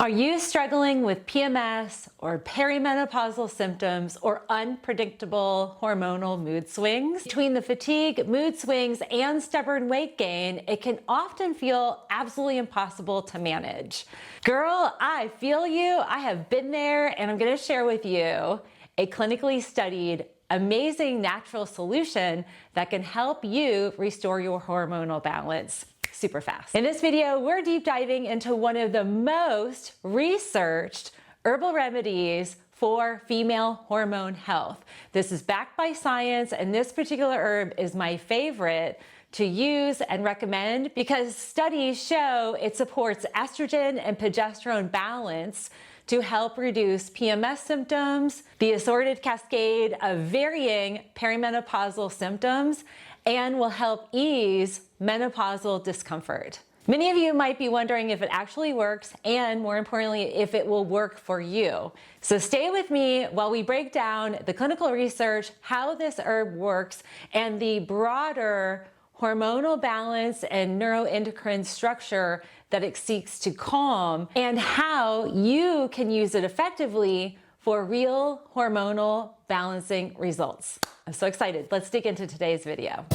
Are you struggling with PMS or perimenopausal symptoms or unpredictable hormonal mood swings? Between the fatigue, mood swings, and stubborn weight gain, it can often feel absolutely impossible to manage. Girl, I feel you. I have been there, and I'm going to share with you a clinically studied, amazing natural solution that can help you restore your hormonal balance super fast. In this video, we're deep diving into one of the most researched herbal remedies for female hormone health. This is backed by science, and this particular herb is my favorite to use and recommend because studies show it supports estrogen and progesterone balance to help reduce PMS symptoms, the assorted cascade of varying perimenopausal symptoms, and will help ease menopausal discomfort. Many of you might be wondering if it actually works and, more importantly, if it will work for you. So stay with me while we break down the clinical research, how this herb works, and the broader hormonal balance and neuroendocrine structure that it seeks to calm, and how you can use it effectively for real hormonal balancing results. I'm so excited. Let's dig into today's video.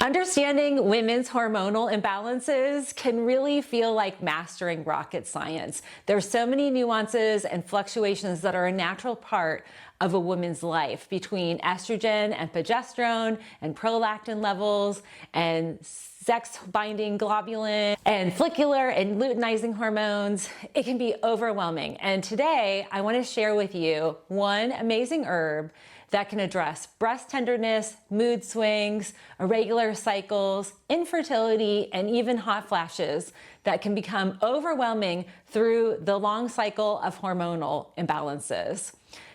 Understanding women's hormonal imbalances can really feel like mastering rocket science. There's so many nuances and fluctuations that are a natural part of a woman's life between estrogen and progesterone and prolactin levels and sex-binding globulin and follicular and luteinizing hormones. It can be overwhelming. And today I want to share with you one amazing herb that can address breast tenderness, mood swings, irregular cycles, infertility, and even hot flashes that can become overwhelming through the long cycle of hormonal imbalances.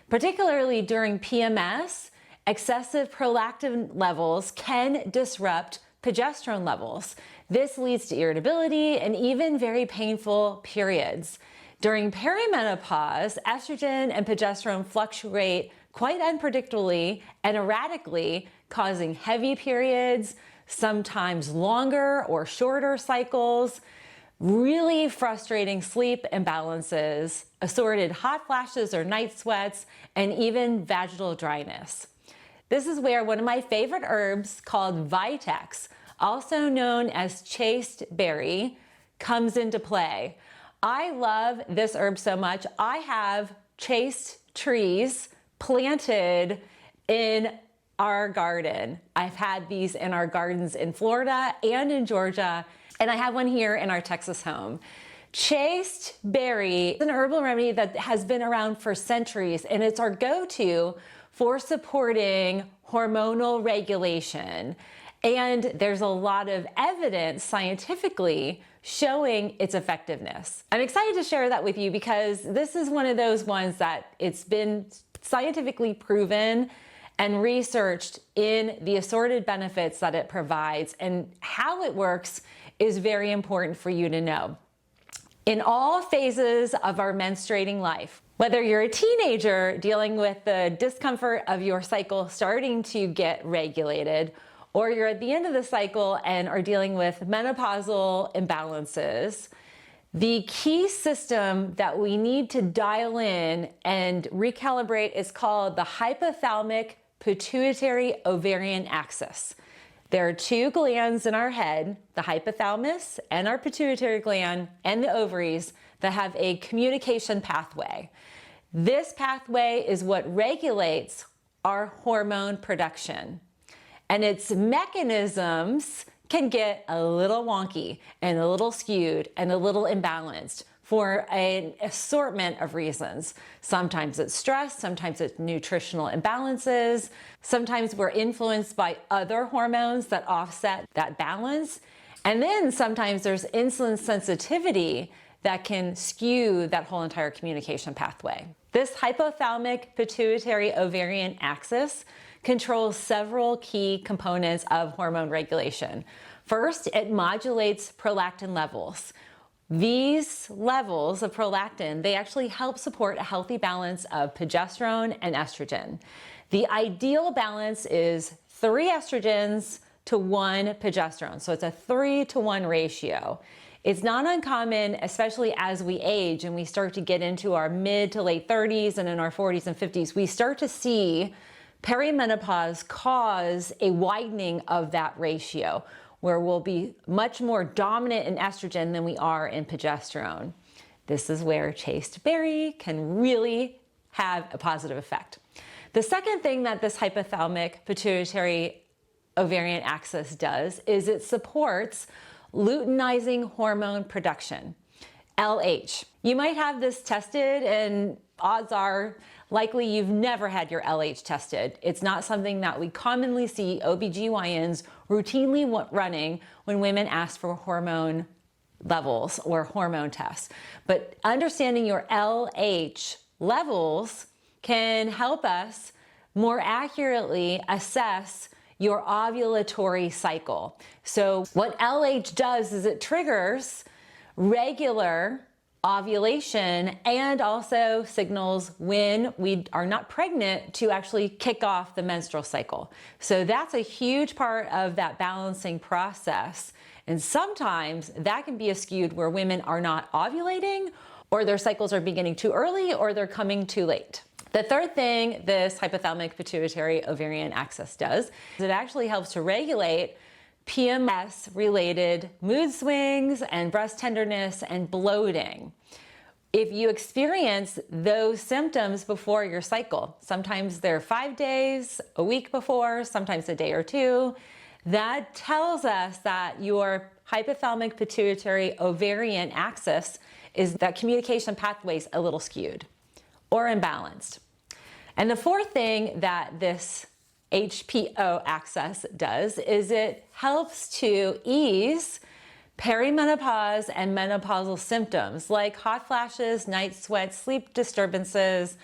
Particularly during PMS, excessive prolactin levels can disrupt progesterone levels. This leads to irritability and even very painful periods. During perimenopause, estrogen and progesterone fluctuate quite unpredictably and erratically, causing heavy periods, sometimes longer or shorter cycles, really frustrating sleep imbalances, assorted hot flashes or night sweats, and even vaginal dryness. This is where one of my favorite herbs called Vitex, also known as Chaste Berry, comes into play. I love this herb so much. I have chaste trees planted in our garden. I've had these in our gardens in Florida and in Georgia, and I have one here in our Texas home. Chaste Berry is an herbal remedy that has been around for centuries, and it's our go-to for supporting hormonal regulation. And there's a lot of evidence scientifically showing its effectiveness. I'm excited to share that with you because this is one of those ones that it's been scientifically proven and researched in the assorted benefits that it provides, and how it works is very important for you to know. In all phases of our menstruating life, whether you're a teenager dealing with the discomfort of your cycle starting to get regulated, or you're at the end of the cycle and are dealing with menopausal imbalances, the key system that we need to dial in and recalibrate is called the Hypothalamic-Pituitary-Ovarian axis. There are two glands in our head, the hypothalamus and our pituitary gland and the ovaries, that have a communication pathway. This pathway is what regulates our hormone production, and its mechanisms can get a little wonky and a little skewed and a little imbalanced for an assortment of reasons. Sometimes it's stress, sometimes it's nutritional imbalances, sometimes we're influenced by other hormones that offset that balance, and then sometimes there's insulin sensitivity that can skew that whole entire communication pathway. This hypothalamic-pituitary-ovarian axis controls several key components of hormone regulation. First, it modulates prolactin levels. These levels of prolactin, they actually help support a healthy balance of progesterone and estrogen. The ideal balance is 3 estrogens to 1 progesterone. So it's a 3-to-1 ratio. It's not uncommon, especially as we age and we start to get into our mid to late 30s and in our 40s and 50s, we start to see perimenopause cause a widening of that ratio, where we'll be much more dominant in estrogen than we are in progesterone. This is where Chaste Berry can really have a positive effect. The second thing that this hypothalamic-pituitary-ovarian axis does is it supports luteinizing hormone production, LH. You might have this tested, and odds are likely you've never had your LH tested. It's not something that we commonly see OBGYNs routinely running when women ask for hormone levels or hormone tests. But understanding your LH levels can help us more accurately assess your ovulatory cycle. So what LH does is it triggers regular ovulation and also signals when we are not pregnant to actually kick off the menstrual cycle. So that's a huge part of that balancing process. And sometimes that can be skewed where women are not ovulating, or their cycles are beginning too early, or they're coming too late. The third thing this hypothalamic-pituitary-ovarian axis does is it actually helps to regulate PMS-related mood swings and breast tenderness and bloating. If you experience those symptoms before your cycle, sometimes they're 5 days, a week before, sometimes a day or two, that tells us that your hypothalamic-pituitary-ovarian axis is that communication pathways a little skewed or imbalanced. And the fourth thing that this HPO axis does is it helps to ease perimenopause and menopausal symptoms like hot flashes, night sweats, sleep disturbances,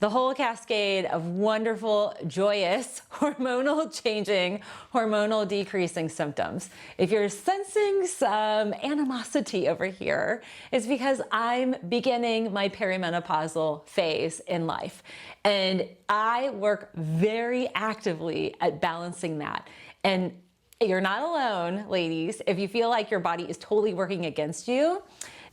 the whole cascade of wonderful, joyous, hormonal changing, hormonal decreasing symptoms. If you're sensing some animosity over here, it's because I'm beginning my perimenopausal phase in life. And I work very actively at balancing that. And you're not alone, ladies, if you feel like your body is totally working against you.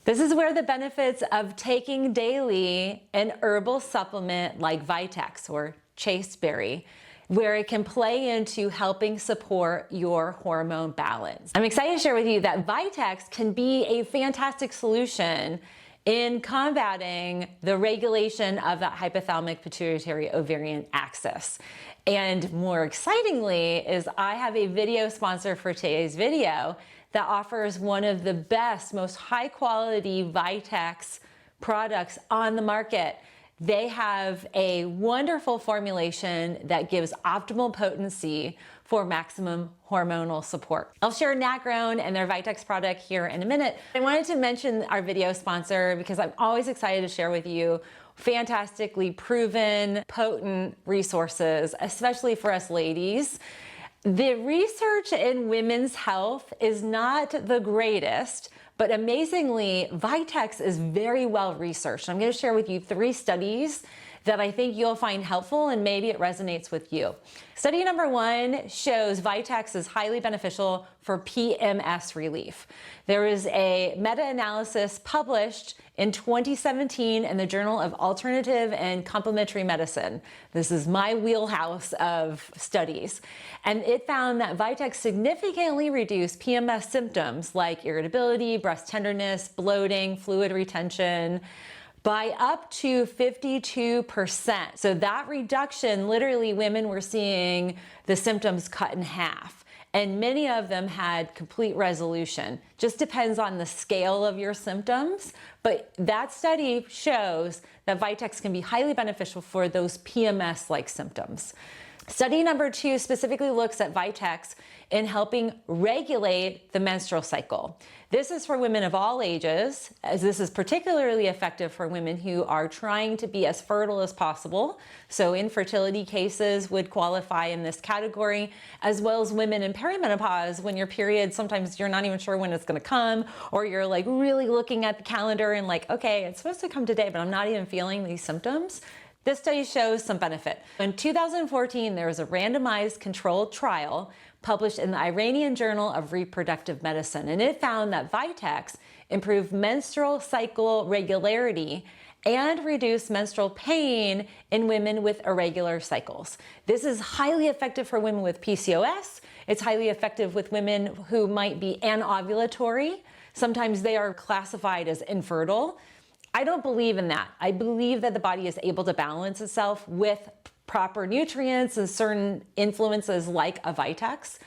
This is where the benefits of taking daily an herbal supplement like Vitex or Chasteberry, where it can play into helping support your hormone balance. I'm excited to share with you that Vitex can be a fantastic solution in combating the regulation of that hypothalamic-pituitary-ovarian axis. And more excitingly is I have a video sponsor for today's video that offers one of the best, most high quality Vitex products on the market. They have a wonderful formulation that gives optimal potency for maximum hormonal support. I'll share Nat-Grown and their Vitex product here in a minute. I wanted to mention our video sponsor because I'm always excited to share with you fantastically proven, potent resources, especially for us ladies. The research in women's health is not the greatest, but amazingly, Vitex is very well researched. I'm going to share with you 3 studies that I think you'll find helpful and maybe it resonates with you. Study number 1 shows Vitex is highly beneficial for PMS relief. There is a meta-analysis published in 2017 in the Journal of Alternative and Complementary Medicine. This is my wheelhouse of studies. And it found that Vitex significantly reduced PMS symptoms like irritability, breast tenderness, bloating, fluid retention, by up to 52%. So that reduction, literally women were seeing the symptoms cut in half. And many of them had complete resolution. Just depends on the scale of your symptoms. But that study shows that Vitex can be highly beneficial for those PMS-like symptoms. Study number 2 specifically looks at Vitex in helping regulate the menstrual cycle. This is for women of all ages, as this is particularly effective for women who are trying to be as fertile as possible. So infertility cases would qualify in this category, as well as women in perimenopause when your period, sometimes you're not even sure when it's gonna come, or you're like really looking at the calendar and like, okay, it's supposed to come today, but I'm not even feeling these symptoms. This study shows some benefit. In 2014, there was a randomized controlled trial published in the Iranian Journal of Reproductive Medicine, and it found that Vitex improved menstrual cycle regularity and reduced menstrual pain in women with irregular cycles. This is highly effective for women with PCOS. It's highly effective with women who might be anovulatory. Sometimes they are classified as infertile. I don't believe in that. I believe that the body is able to balance itself with proper nutrients and certain influences like a Vitex.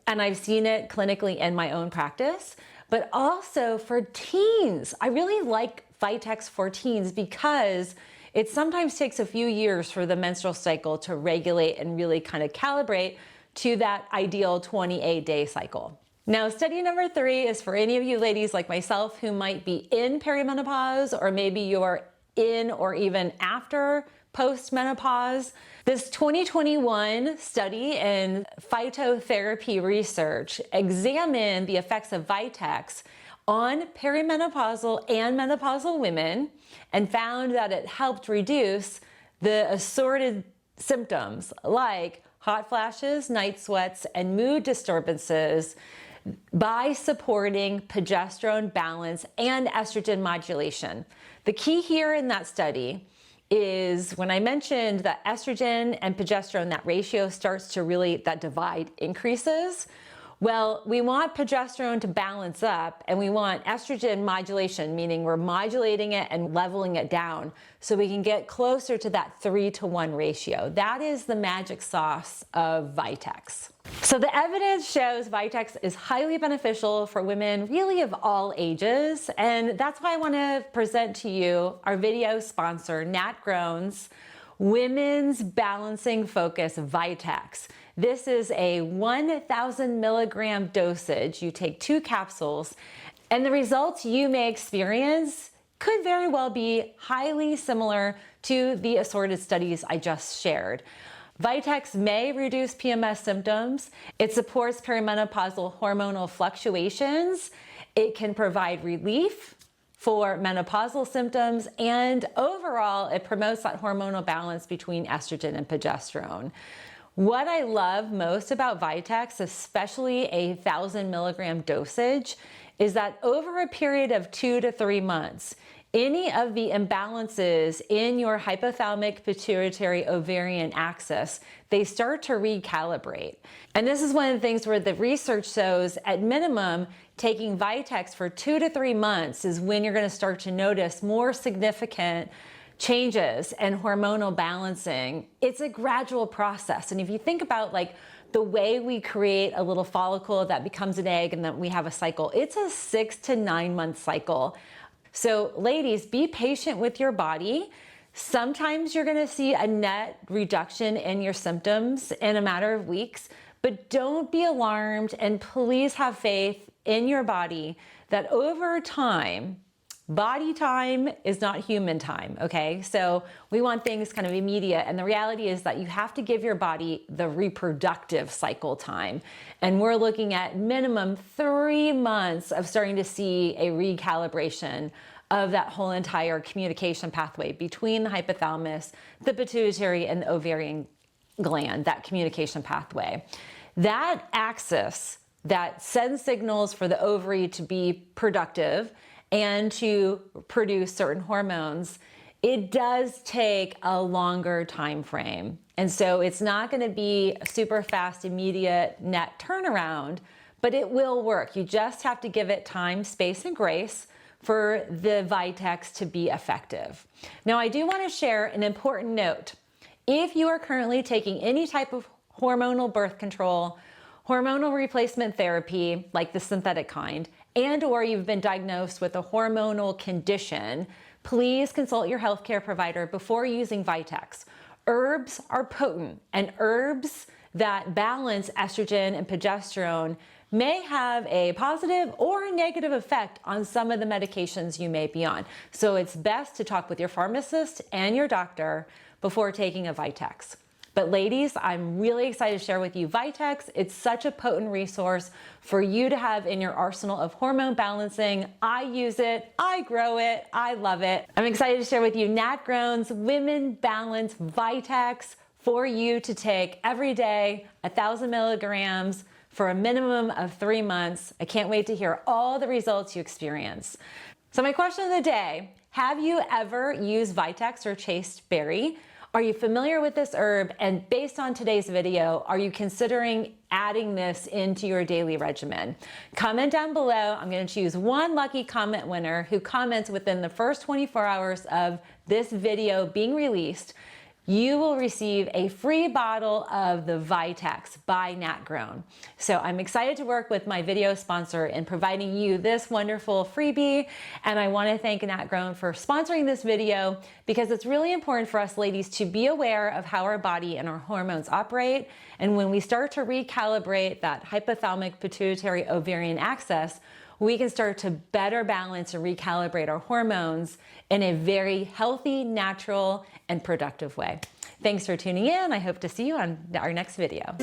And I've seen it clinically in my own practice, but also for teens. I really like Vitex for teens because it sometimes takes a few years for the menstrual cycle to regulate and really kind of calibrate to that ideal 28-day cycle. Now, study number 3 is for any of you ladies like myself who might be in perimenopause, or maybe you're in or even after post-menopause. This 2021 study in phytotherapy research examined the effects of Vitex on perimenopausal and menopausal women and found that it helped reduce the assorted symptoms like hot flashes, night sweats, and mood disturbances by supporting progesterone balance and estrogen modulation. The key here in that study is when I mentioned that estrogen and progesterone, that ratio starts to really, that divide increases. Well, we want progesterone to balance up, and we want estrogen modulation, meaning we're modulating it and leveling it down so we can get closer to that 3-to-1 ratio. That is the magic sauce of Vitex. So the evidence shows Vitex is highly beneficial for women really of all ages, and that's why I want to present to you our video sponsor, Nat Groen's Women's Balancing Focus Vitex. This is a 1,000 milligram dosage. You take 2 capsules, and the results you may experience could very well be highly similar to the assorted studies I just shared. Vitex may reduce PMS symptoms. It supports perimenopausal hormonal fluctuations. It can provide relief for menopausal symptoms, and overall, it promotes that hormonal balance between estrogen and progesterone. What I love most about Vitex, especially a 1,000 milligram dosage, is that over a period of 2 to 3 months, any of the imbalances in your hypothalamic-Pituitary-Ovarian axis, they start to recalibrate. And this is one of the things where the research shows, at minimum, taking Vitex for 2 to 3 months is when you're going to start to notice more significant changes and hormonal balancing. It's a gradual process. And if you think about like the way we create a little follicle that becomes an egg and then we have a cycle, it's a 6 to 9 month cycle. So ladies, be patient with your body. Sometimes you're gonna see a net reduction in your symptoms in a matter of weeks, but don't be alarmed, and please have faith in your body that over time, body time is not human time, okay? So we want things kind of immediate, and the reality is that you have to give your body the reproductive cycle time. And we're looking at minimum 3 months of starting to see a recalibration of that whole entire communication pathway between the hypothalamus, the pituitary, and the ovarian gland, that communication pathway. That axis that sends signals for the ovary to be productive and to produce certain hormones, it does take a longer time frame. And so it's not going to be a super fast, immediate net turnaround, but it will work. You just have to give it time, space, and grace for the Vitex to be effective. Now, I do want to share an important note. If you are currently taking any type of hormonal birth control, hormonal replacement therapy, like the synthetic kind, and or you've been diagnosed with a hormonal condition, please consult your healthcare provider before using Vitex. Herbs are potent, and herbs that balance estrogen and progesterone may have a positive or a negative effect on some of the medications you may be on. So it's best to talk with your pharmacist and your doctor before taking a Vitex. But ladies, I'm really excited to share with you Vitex. It's such a potent resource for you to have in your arsenal of hormone balancing. I use it, I grow it, I love it. I'm excited to share with you Nat Groen's Women Balance Vitex for you to take every day, 1,000 milligrams for a minimum of 3 months. I can't wait to hear all the results you experience. So my question of the day, have you ever used Vitex or Chaste Berry? Are you familiar with this herb? And based on today's video, are you considering adding this into your daily regimen? Comment down below. I'm going to choose one lucky comment winner who comments within the first 24 hours of this video being released. You will receive a free bottle of the Vitex by Nat Grown. So I'm excited to work with my video sponsor in providing you this wonderful freebie. And I want to thank Nat Grown for sponsoring this video because it's really important for us ladies to be aware of how our body and our hormones operate. And when we start to recalibrate that hypothalamic-Pituitary-Ovarian axis, we can start to better balance and recalibrate our hormones in a very healthy, natural, and productive way. Thanks for tuning in. I hope to see you on our next video.